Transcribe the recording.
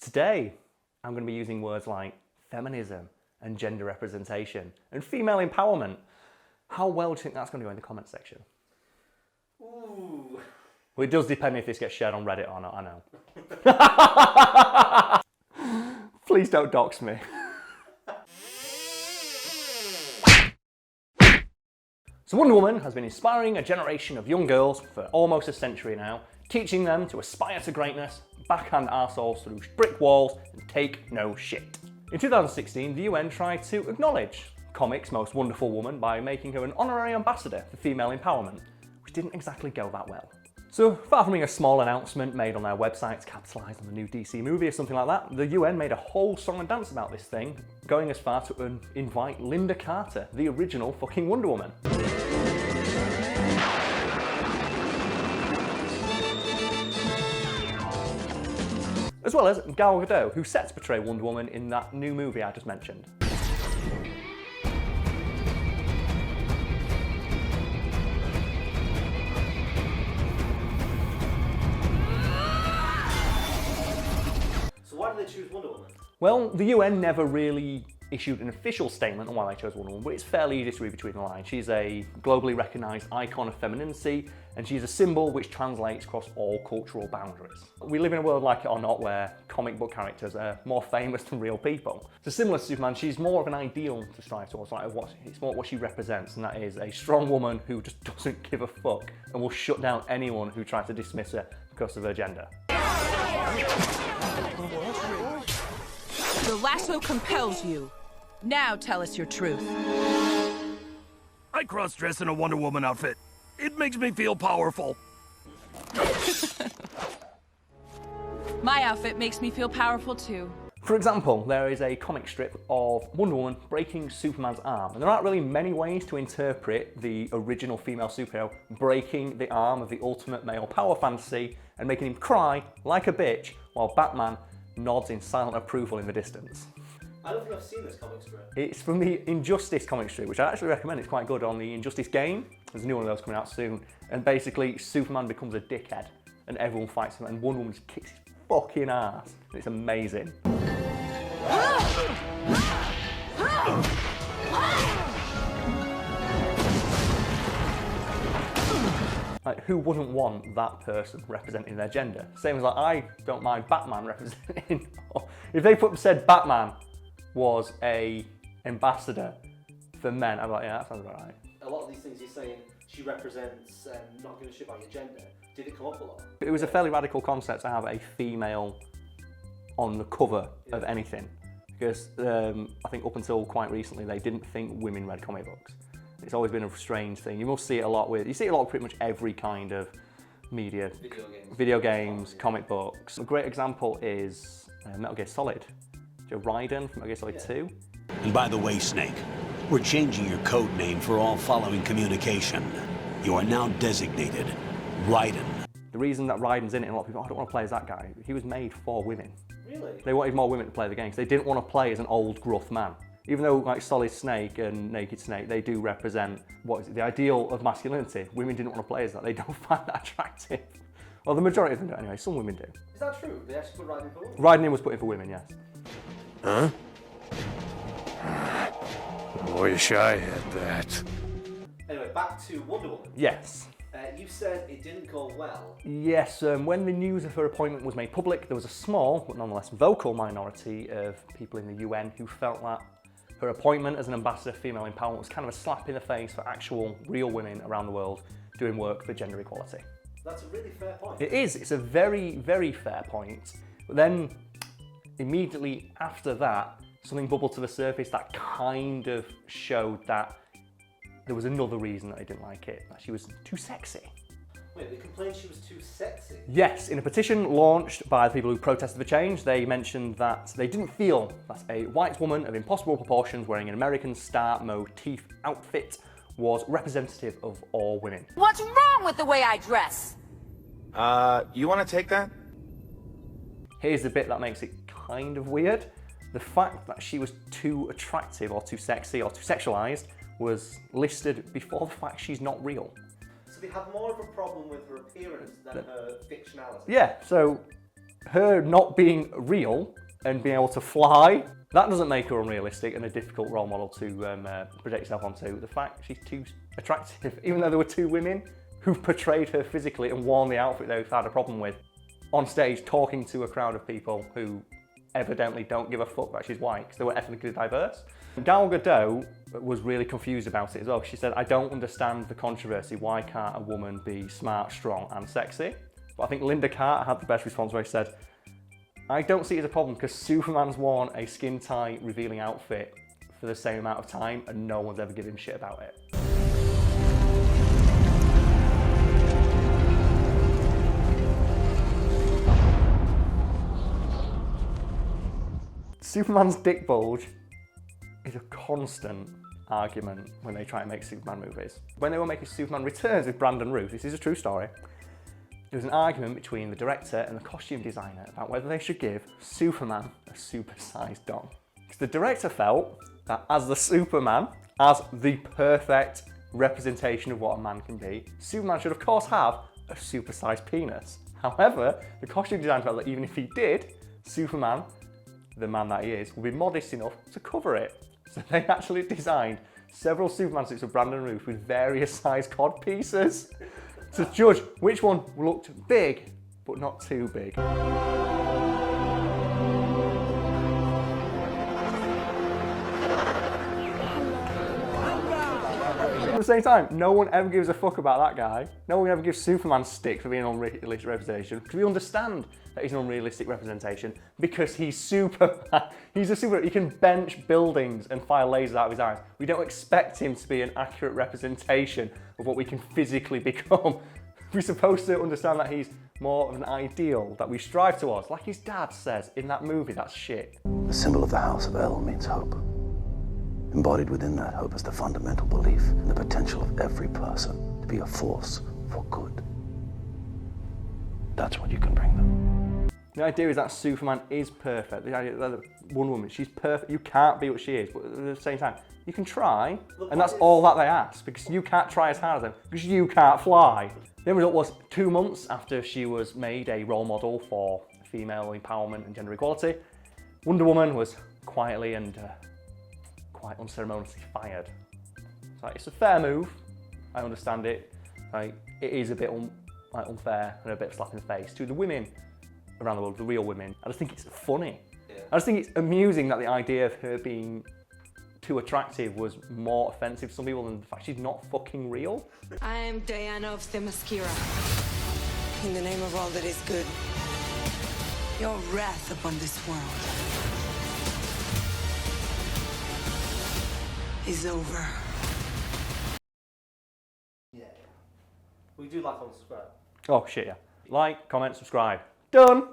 Today, I'm going to be using words like feminism and gender representation and female empowerment. How well do you think that's going to go in the comment section? Ooh. Well, it does depend if this gets shared on Reddit or not, I know. Please don't dox me. So Wonder Woman has been inspiring a generation of young girls for almost a century now, teaching them to aspire to greatness, backhand arseholes through brick walls, and take no shit. In 2016, the UN tried to acknowledge comics' most wonderful woman by making her an honorary ambassador for female empowerment, which didn't exactly go that well. So far from being a small announcement made on their website to capitalise on the new DC movie or something like that, the UN made a whole song and dance about this thing, going as far to invite Linda Carter, the original fucking Wonder Woman. As well as Gal Gadot, who's set to portray Wonder Woman in that new movie I just mentioned. Why did they choose Wonder Woman? Well, the UN never really issued an official statement on why they chose Wonder Woman, but it's fairly easy to read between the lines. She's a globally recognised icon of femininity, and she's a symbol which translates across all cultural boundaries. We live in a world, like it or not, where comic book characters are more famous than real people. So similar to Superman, she's more of an ideal to strive towards, it's more what she represents, and that is a strong woman who just doesn't give a fuck and will shut down anyone who tries to dismiss her because of her gender. The lasso compels you. Now tell us your truth. I cross-dress in a Wonder Woman outfit. It makes me feel powerful. My outfit makes me feel powerful too. For example, there is a comic strip of Wonder Woman breaking Superman's arm, and there aren't really many ways to interpret the original female superhero breaking the arm of the ultimate male power fantasy and making him cry like a bitch while Batman nods in silent approval in the distance. I don't think I've seen this comic strip. It's from the Injustice comic strip, which I actually recommend. It's quite good, on the Injustice game. There's a new one of those coming out soon. And basically, Superman becomes a dickhead and everyone fights him, and Wonder Woman just kicks his fucking ass. It's amazing. Like, who wouldn't want that person representing their gender? Same as, like, I don't mind Batman representing. If they said Batman was a ambassador for men, I'm like, yeah, that sounds about right. A lot of these things you're saying, she represents not giving a shit about your gender. Did it come up a lot? It was a fairly radical concept to have a female on the cover of anything, because I think up until quite recently they didn't think women read comic books. It's always been a strange thing. You must see it a lot with, you see it a lot with pretty much every kind of media. Video games, comic books. A great example is Metal Gear Solid. Raiden from Metal Gear Solid 2. And by the way, Snake, we're changing your code name for all following communication. You are now designated Raiden. The reason that Raiden's in it, and a lot of people, I don't want to play as that guy, he was made for women. Really? They wanted more women to play the game, because they didn't want to play as an old, gruff man. Even though, like, Solid Snake and Naked Snake, they do represent, what is it, the ideal of masculinity. Women didn't want to play as that. They don't find that attractive. Well, the majority of them do anyway. Some women do. Is that true? They actually put Raiden for women? Raiden was put in for women, yes. Huh? I wish I had that. Anyway, back to Wonder Woman. Yes. You said it didn't go well. Yes, when the news of her appointment was made public, there was a small, but nonetheless vocal minority of people in the UN who felt that her appointment as an ambassador for female empowerment was kind of a slap in the face for actual, real women around the world doing work for gender equality. That's a really fair point. It is. It's a very, very fair point. But then, immediately after that, something bubbled to the surface that kind of showed that there was another reason that they didn't like it, that she was too sexy. Wait, they complained she was too sexy? Yes, in a petition launched by the people who protested the change, they mentioned that they didn't feel that a white woman of impossible proportions wearing an American star motif outfit was representative of all women. What's wrong with the way I dress? You want to take that? Here's the bit that makes it kind of weird. The fact that she was too attractive or too sexy or too sexualized was listed before the fact she's not real. So they had more of a problem with her appearance than her fictionality? Yeah, so her not being real and being able to fly. That doesn't make her unrealistic and a difficult role model to project yourself onto. The fact she's too attractive, even though there were two women who portrayed her physically and worn the outfit they've had a problem with, on stage talking to a crowd of people who evidently don't give a fuck that she's white because they were ethnically diverse. Gal Gadot was really confused about it as well. She said, I don't understand the controversy. Why can't a woman be smart, strong and sexy? But I think Linda Carter had the best response where she said, I don't see it as a problem because Superman's worn a skin-tight, revealing outfit for the same amount of time and no one's ever given him shit about it. Superman's dick bulge is a constant argument when they try and make Superman movies. When they were making Superman Returns with Brandon Routh, this is a true story, there was an argument between the director and the costume designer about whether they should give Superman a supersized dong. Because the director felt that as the Superman, as the perfect representation of what a man can be, Superman should of course have a supersized penis. However, the costume designer felt that even if he did, Superman, the man that he is, would be modest enough to cover it. So they actually designed several Superman suits of Brandon Routh with various size cod pieces to judge which one looked big, but not too big. At the same time, no one ever gives a fuck about that guy. No one ever gives Superman stick for being an unrealistic representation, because we understand that he's an unrealistic representation because he's Superman. He's a superhero. He can bench buildings and fire lasers out of his eyes. We don't expect him to be an accurate representation of what we can physically become. We're supposed to understand that he's more of an ideal that we strive towards, like his dad says in that movie, that's shit. The symbol of the House of El means hope. Embodied within that hope is the fundamental belief in the potential of every person to be a force for good. That's what you can bring them. The idea is that Superman is perfect. The idea that Wonder Woman, she's perfect. You can't be what she is, but at the same time, you can try, and that's all that they ask, because you can't try as hard as them, because you can't fly. The end result was 2 months after she was made a role model for female empowerment and gender equality, Wonder Woman was quietly and quite unceremoniously fired. So it's a fair move, I understand it. Like, it is a bit unfair and a bit of slap in the face to the women around the world, the real women. I just think it's funny. Yeah. I just think it's amusing that the idea of her being too attractive was more offensive to some people than the fact she's not fucking real. I am Diana of Themyscira. In the name of all that is good, your wrath upon this world is over. Yeah. We do like and subscribe. Oh shit, yeah. Like, comment, subscribe. Done!